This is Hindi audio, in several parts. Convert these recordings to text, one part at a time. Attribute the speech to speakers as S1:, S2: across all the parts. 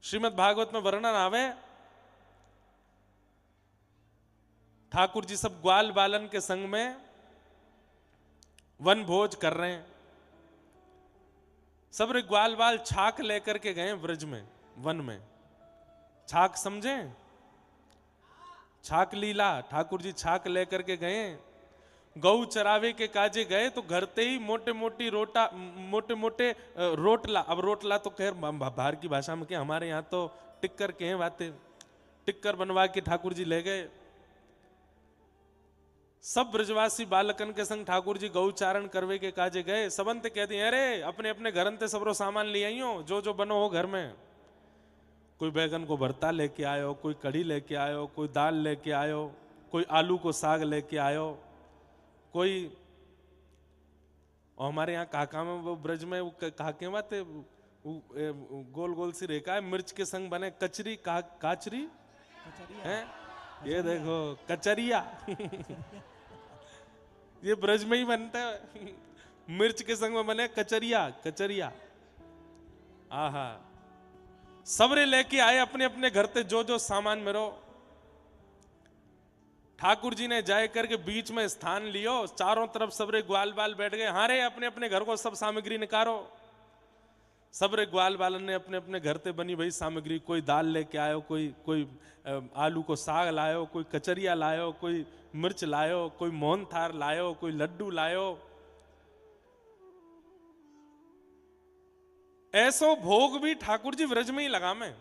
S1: श्रीमद् भागवत में वर्णन आवे, ठाकुर जी सब ग्वाल बालन के संग में वन भोज कर रहे हैं। सब रे ग्वाल बाल छाक लेकर के गए ब्रज में, वन में। छाक समझे? छाक लीला, ठाकुर जी छाक लेकर के गए। गौ चरावे के काजे गए तो घर ते ही मोटे मोटे रोटला। अब रोटला तो खैर बाहर की भाषा में क्या, हमारे यहाँ तो टिक्कर के हैं बातें। टिक्कर बनवा के ठाकुर जी ले गए। सब ब्रजवासी बालकन के संग ठाकुर जी गौचारण करवे के काजे गए। सबंत कहते हैं अरे अपने अपने घर ते सबरो सामान ले आइयो, जो जो बनो हो घर में। कोई बैगन को भरता लेके आयो, कोई कढ़ी लेके आयो, कोई दाल लेके आयो, कोई आलू को साग लेके आयो, कोई। और हमारे यहाँ काका में वो ब्रज में वो काके बाते गोल गोल सी रेखा है, मिर्च के संग बने कचरी, काचरी है, ये देखो कचरिया। ये ब्रज में ही बनता है। मिर्च के संग में बने कचरिया, कचरिया। आहा, सबरे लेके आए अपने अपने घर ते जो जो सामान मेरो। ठाकुर जी ने जाए करके बीच में स्थान लियो, चारों तरफ सबरे ग्वाल बाल बैठ गए। हाँ रे अपने अपने घर को सब सामग्री निकारो। सबरे ग्वाल बालन ने अपने अपने घर ते बनी भाई सामग्री, कोई दाल लेके आयो, कोई आलू को साग लायो, कोई कचरिया लायो, कोई मिर्च लायो, कोई मोहन थार लायो, कोई लड्डू लायो। ऐसो भोग भी ठाकुर जी व्रज में ही लगा में।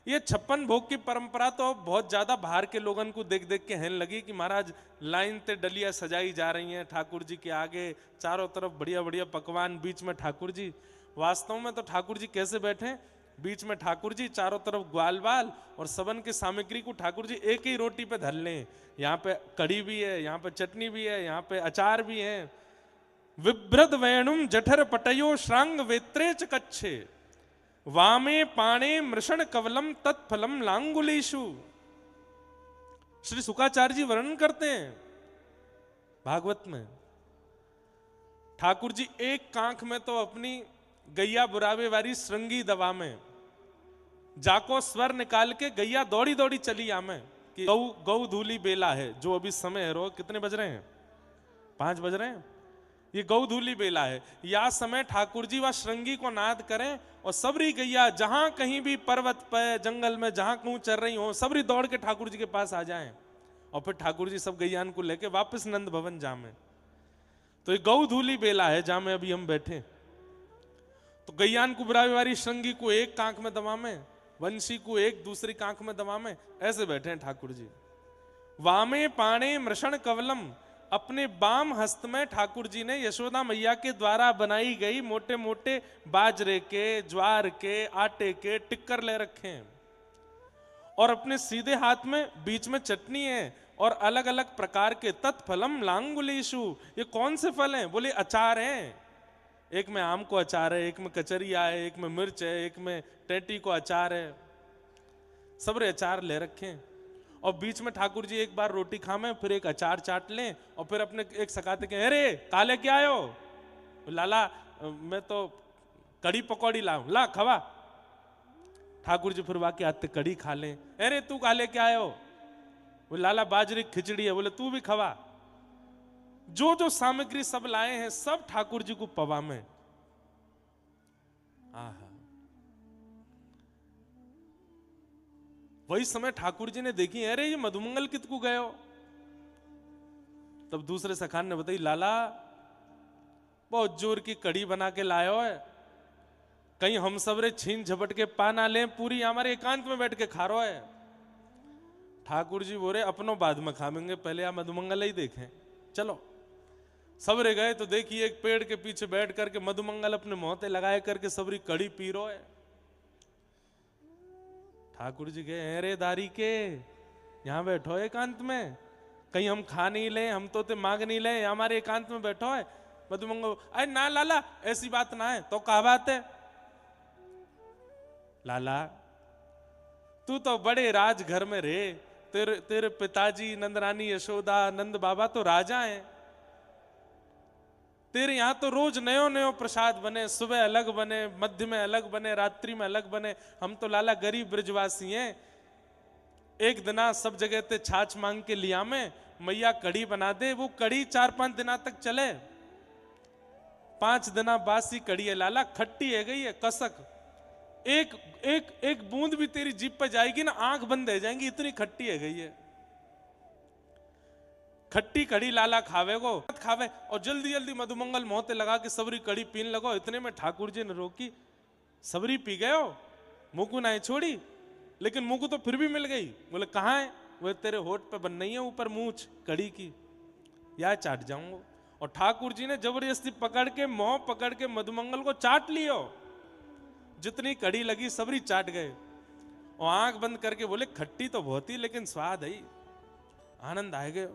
S1: ये 56 भोग की परंपरा तो बहुत ज्यादा बाहर के लोगों को देख देख के हेन लगी कि महाराज लाइन ते डलिया सजाई जा रही हैं ठाकुर जी के आगे, चारों तरफ बढ़िया बढ़िया पकवान, बीच में ठाकुर जी। वास्तव में तो ठाकुर जी कैसे बैठे? बीच में ठाकुर जी, चारों तरफ ग्वाल बाल, और सबन की सामग्री को ठाकुर जी एक ही रोटी पे धर लें। यहाँ पे कढ़ी भी है, यहाँ पे चटनी भी है, यहाँ पे अचार भी है। विभ्रद वेणुम जठर पटयो श्रांग वेत्रे च कच्छे, वामे पाणे मृषण कवलम तत्फलम लांगुलेशु। श्री शुकाचार्य जी वर्णन करते हैं भागवत में, ठाकुर जी एक कांख में तो अपनी गैया बुरावे वाली श्रृंगी दवा में जाको स्वर निकाल के गैया दौड़ी दौड़ी चली आमे कि गौ गौ धूली बेला है। जो अभी समय है, रो कितने बज रहे हैं? 5 बज रहे हैं। ये गौ धूली बेला है। या समय ठाकुर जी व श्रृंगी को नाद करें और सबरी गैया जहां कहीं भी पर्वत पे, जंगल में जहां कहूं चल रही हो, सबरी दौड़ के ठाकुर जी के पास आ जाएं और फिर ठाकुर जी सब गैयान को लेके वापस नंद भवन जामे। तो ये गौ धूली बेला है जहां में अभी हम बैठे। तो गैयान को बुरावे वाली श्रृंगी को एक कांख में दमा में, वंशी को एक दूसरी कांख में दमा में, ऐसे बैठे हैं ठाकुर जी। वामे पाणे मृषण कवलम, अपने बाम हस्त में ठाकुर जी ने यशोदा मैया के द्वारा बनाई गई मोटे मोटे बाजरे के, ज्वार के, आटे के टिक्कर ले रखे हैं। और अपने सीधे हाथ में बीच में चटनी है और अलग अलग प्रकार के तत्फलम लांगुलेशु। ये कौन से फल हैं? बोले अचार हैं। एक में आम को अचार है, एक में कचरिया है, एक में मिर्च है, एक में टेटी को अचार है। सबरे अचार ले रखे हैं। और बीच में ठाकुर जी एक बार रोटी खामें, फिर एक अचार चाट लें और फिर अपने एक सकाते के, अरे काले क्या आयो? लाला मैं तो कड़ी पकौड़ी लाऊं, ला खवा। ठाकुर जी फिर वाके आते कड़ी खा लें। अरे तू काले क्या आयो? वो लाला बाजरी खिचड़ी है, बोले तू भी खवा। जो जो सामग्री सब लाए हैं सब ठाकुर जी को पवा में। आहा, वही समय ठाकुर जी ने देखी, अरे ये मधुमंगल कितकू गए हो? तब दूसरे सखान ने बताई, लाला बहुत जोर की कड़ी बना के लायो है, कहीं हम सबरे छीन झपट के पा ना लें, पूरी हमारे एकांत में बैठ के खा रो है। ठाकुर जी बोले अपनों बाद में खाएंगे, पहले आप मधुमंगल ही देखें। चलो सबरे गए तो देखिए एक पेड़ के पीछे बैठ करके मधुमंगल अपने मोहते लगाए करके सबरी कड़ी पी रो है। ठाकुर जी गए, अरे दारी के यहां बैठो एकांत में, कहीं हम खा नहीं ले, हम तो ते मांग नहीं ले, हमारे एकांत में बैठो है। मधुमंगल, अरे ना लाला ऐसी बात ना है। तो क्या बात है? लाला तू तो बड़े राज घर में रहे, तेरे पिताजी नंदरानी यशोदा नंद बाबा तो राजा हैं। तेरे यहाँ तो रोज नयो नयो प्रसाद बने, सुबह अलग बने, मध्य में अलग बने, रात्रि में अलग बने। हम तो लाला गरीब ब्रजवासी हैं, एक दिना सब जगह ते छाछ मांग के लिया में मैया कड़ी बना दे, वो कड़ी 4-5 दिना तक चले। 5 दिना बासी कड़ी है लाला, खट्टी है गई है कसक, एक एक एक बूंद भी तेरी जीभ पे जाएगी ना आंख बंद रह जाएंगी, इतनी खट्टी है गई है। खट्टी कड़ी लाला खावे को खावे और जल्दी जल्दी मधुमंगल मोहते लगा के सबरी कड़ी पीन लगो। इतने में ठाकुर जी ने रोकी, सबरी पी गए हो, मुकु ना छोड़ी, लेकिन मुकु तो फिर भी मिल गई। बोले कहाँ है? वो तेरे होठ पे बन नहीं है ऊपर मूछ कड़ी की, या चाट जाऊंगा। और ठाकुर जी ने जबरदस्ती पकड़ के मोह पकड़ के मधुमंगल को चाट लियो, जितनी कड़ी लगी सबरी चाट गए। और आंख बंद करके बोले खट्टी तो बहुत ही लेकिन स्वाद है, आनंद आए गए।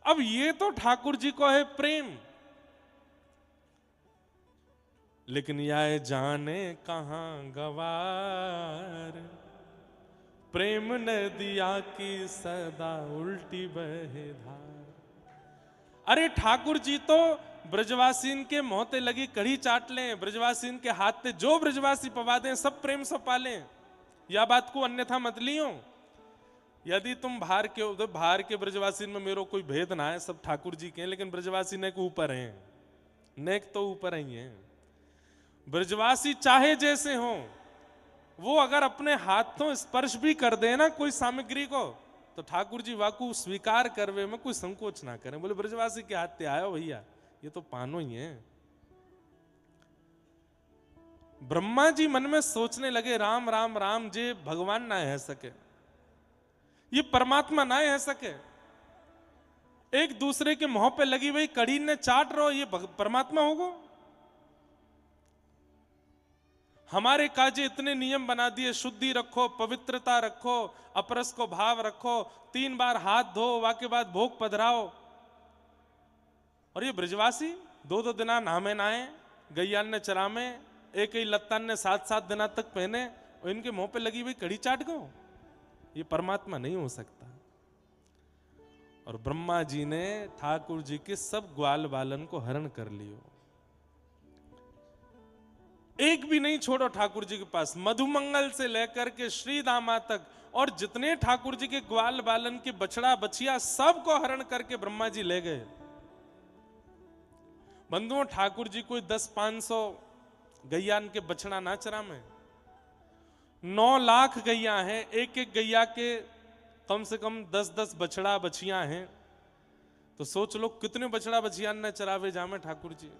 S1: अब ये तो ठाकुर जी को है प्रेम, लेकिन यह जाने कहां गवार, प्रेम नदिया की सदा उल्टी बहे धार। अरे ठाकुर जी तो ब्रजवासीन के मोहते लगी कड़ी चाट लें, ब्रजवासीन के हाथ पे जो ब्रजवासी पवा दें सब प्रेम से पालें, या बात को अन्यथा मत लियो। यदि तुम बाहर के हो तो बाहर के ब्रजवासी में मेरो कोई भेद ना है, सब ठाकुर जी के हैं, लेकिन ब्रजवासी नेक ऊपर हैं, नेक तो ऊपर ही हैं। ब्रजवासी चाहे जैसे हो, वो अगर अपने हाथों स्पर्श भी कर दे ना कोई सामग्री को, तो ठाकुर जी वाकू स्वीकार करवे में कोई संकोच ना करें। बोले ब्रजवासी के हाथ पे आयो भैया, ये तो पानो ही है। ब्रह्मा जी मन में सोचने लगे राम राम राम, जे भगवान ना है सके, ये परमात्मा ना है सके, एक दूसरे के मुंह पे लगी हुई कड़ी ने चाट रहो, ये परमात्मा होगा? हमारे काजे इतने नियम बना दिए, शुद्धि रखो, पवित्रता रखो, अपरस को भाव रखो, 3 बार हाथ धो, वाके बाद भोग पधराओ। और ये ब्रजवासी 2-2 दिना नहामे नहाए, गैयान ने चरामे, एक ही लत्तान ने 7-7 दिना तक पहने, और इनके मुंह पे लगी हुई कड़ी चाट गो। ये परमात्मा नहीं हो सकता। और ब्रह्मा जी ने ठाकुर जी के सब ग्वाल बालन को हरण कर लियो, एक भी नहीं छोड़ो ठाकुर जी के पास, मधुमंगल से लेकर के श्रीदामा तक, और जितने ठाकुर जी के ग्वाल बालन के बछड़ा बछिया सबको हरण करके ब्रह्मा जी ले गए। बंधुओं, ठाकुर जी कोई 10-500 गैयान के बछड़ा ना चरा में, 9 लाख गैया हैं, एक एक गैया के कम से कम 10-10 बछड़ा बछिया हैं, तो सोच लो कितने बछड़ा बछिया ने चरावे जामे ठाकुर जी।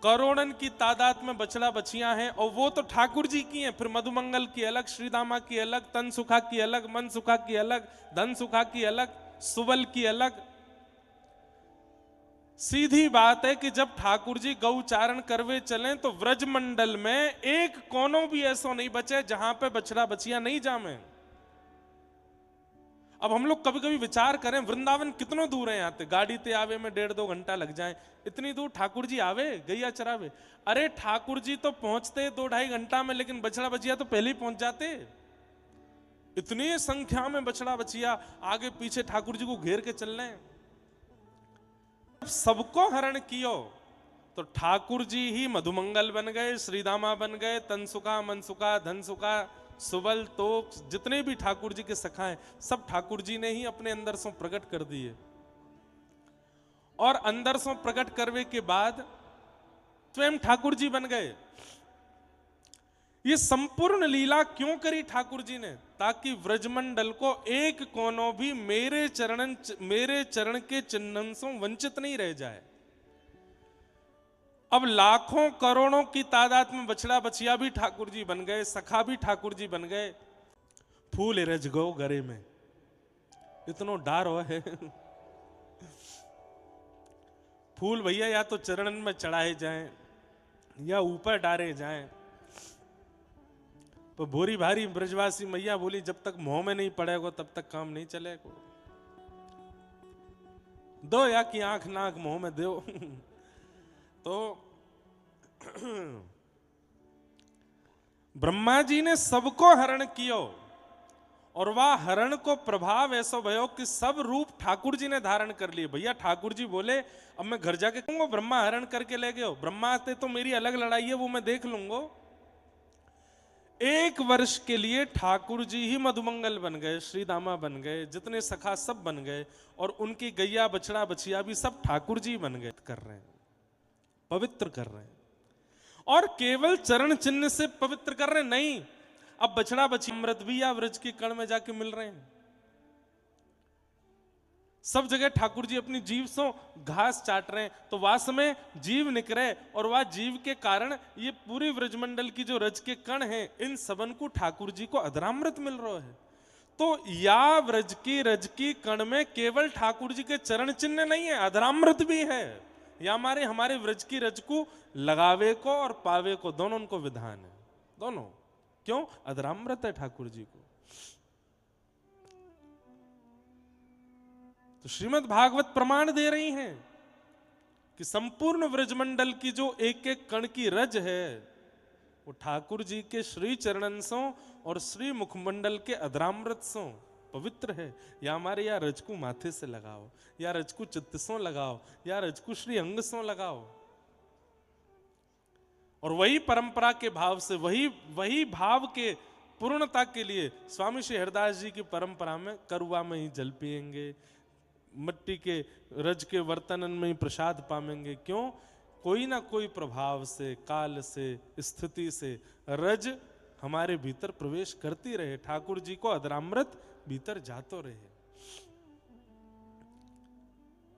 S1: करोड़न की तादाद में बछड़ा बछिया हैं, और वो तो ठाकुर जी की हैं। फिर मधुमंगल की अलग, श्रीदामा की अलग, तन सुखा की अलग, मन सुखा की अलग, धन सुखा की अलग, सुबल की अलग। सीधी बात है कि जब ठाकुर जी गौचारण करवे चलें तो व्रज मंडल में एक कोनों भी ऐसा नहीं बचे जहां पे बछड़ा बछिया नहीं जामे। अब हम लोग कभी कभी विचार करें, वृंदावन कितनों दूर है, यहाँ से गाड़ी ते आवे में 1.5-2 घंटा लग जाए, इतनी दूर ठाकुर जी आवे गैया चरावे? अरे ठाकुर जी तो पहुंचते 2-2.5 घंटा में, लेकिन बछड़ा बछिया तो पहले ही पहुंच जाते। इतनी संख्या में बछड़ा बछिया आगे पीछे ठाकुर जी को घेर के चल रहे हैं। सबको हरण कियो तो ठाकुर जी ही मधुमंगल बन गए, श्रीदामा बन गए, तनसुखा, मनसुखा, धनसुखा, सुबल, तोक, जितने भी ठाकुर जी के सखा हैं सब ठाकुर जी ने ही अपने अंदर से प्रकट कर दिए। और अंदर से प्रकट करने के बाद स्वयं ठाकुर जी बन गए। ये संपूर्ण लीला क्यों करी ठाकुर जी ने? ताकि व्रजमंडल को एक कोनों भी मेरे चरण के चिन्हन से वंचित नहीं रह जाए। अब लाखों करोड़ों की तादाद में बछड़ा बछिया भी ठाकुर जी बन गए, सखा भी ठाकुर जी बन गए। फूल रज गो गरे में, इतनो डार है फूल भैया या तो चरणन में चढ़ाए जाएं या ऊपर डारे जाएं। तो भोरी भारी ब्रजवासी मैया बोली जब तक मुंह में नहीं पड़ेगा तब तक काम नहीं चलेगा। दो या की आंख नाक मुंह में दो तो ब्रह्मा जी ने सबको हरण कियो और वह हरण को प्रभाव ऐसा भयो कि सब रूप ठाकुर जी ने धारण कर लिए। भैया ठाकुर जी बोले अब मैं घर जाके कहूंगा ब्रह्मा हरण करके ले गए, ब्रह्मा आते तो मेरी अलग लड़ाई है वो मैं देख लूंगा। 1 वर्ष के लिए ठाकुर जी ही मधुमंगल बन गए, श्री दामा बन गए, जितने सखा सब बन गए, और उनकी गैया बछड़ा बछिया भी सब ठाकुर जी बन गए। कर रहे हैं, पवित्र कर रहे हैं, और केवल चरण चिन्ह से पवित्र कर रहे हैं नहीं, अब बछड़ा बछिया अमृत भी या व्रज के कण में जाके मिल रहे हैं। सब जगह ठाकुर जी अपनी जीव से घास चाट रहे हैं, तो वास में जीव निकरे, और वह जीव के कारण ये पूरी व्रजमंडल की जो रज के कण हैं, इन सबन को ठाकुर जी को अधरामृत मिल रहा है। तो या व्रज की रज की कण में केवल ठाकुर जी के चरण चिन्ह नहीं है, अधरामृत भी है। या हमारे व्रज की रज को लगावे को और पावे को दोनों उनको विधान है, दोनों। क्यों? अधरामृत है ठाकुर जी को। तो श्रीमद् भागवत प्रमाण दे रही हैं कि संपूर्ण व्रजमंडल की जो एक एक कण की रज है वो ठाकुर जी के श्री चरणंसों और श्री मुखमंडल के अधरामृत सो पवित्र है। या हमारे या रज को माथे से लगाओ, या रज को चित्त सो लगाओ, या रज को श्री अंग सो लगाओ, और वही परंपरा के भाव से वही भाव के पूर्णता के लिए स्वामी श्री हरदास जी की परंपरा में करुआ में ही जल पिएंगे, मिट्टी के रज के वर्तनन में ही प्रसाद पाएंगे। क्यों? कोई ना कोई प्रभाव से, काल से, स्थिति से रज हमारे भीतर प्रवेश करती रहे, ठाकुर जी को अधरामृत भीतर जातो रहे।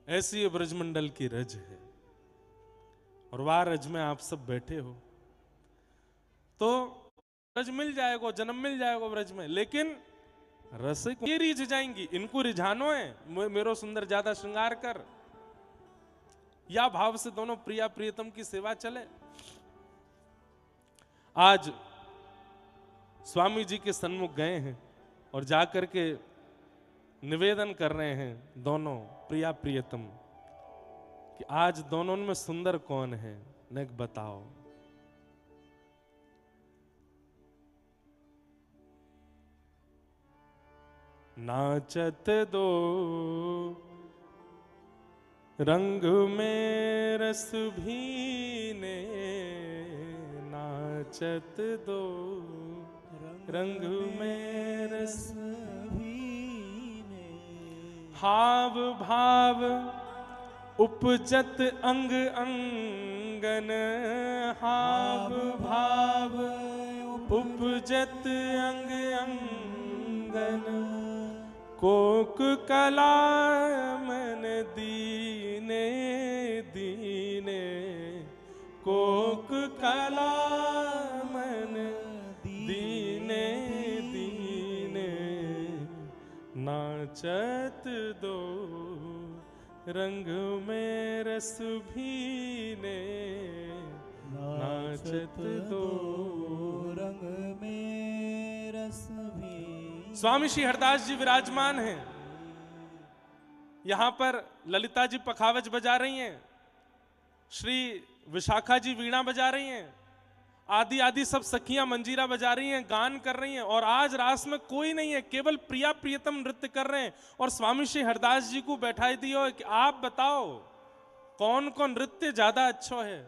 S1: ऐसी ये ब्रजमंडल की रज है, और वह रज में आप सब बैठे हो तो रज मिल जाएगा, जन्म मिल जाएगा ब्रज में। लेकिन रसिक ये रिझ जाएंगी, इनको रिझानो है मेरो सुंदर ज्यादा श्रृंगार कर, या भाव से दोनों प्रिया प्रियतम की सेवा चले। आज स्वामी जी के सन्मुख गए हैं और जाकर के निवेदन कर रहे हैं दोनों प्रिया प्रियतम कि आज दोनों में सुंदर कौन है, नेक बताओ। नाचत दो रंग में रस भीने, नाचत दो रंग में रस भीने, हाव भाव उपजत अंग अंगन, हाव भाव उपजत अंग अंगन, कोक कला मन दीने दीने, कोक कला मन दीने दीने, नाचत दो रंग में रस भीने, नाचत दो रंग में रस भीने। स्वामी श्री हरदास जी विराजमान हैं, यहां पर ललिता जी पखावज बजा रही हैं, श्री विशाखा जी वीणा बजा रही हैं, आदि आदि सब सखियां मंजीरा बजा रही हैं, गान कर रही हैं, और आज रास में कोई नहीं है, केवल प्रिया प्रियतम नृत्य कर रहे हैं। और स्वामी श्री हरदास जी को बैठाई दियो कि आप बताओ कौन कौन नृत्य ज्यादा अच्छा है।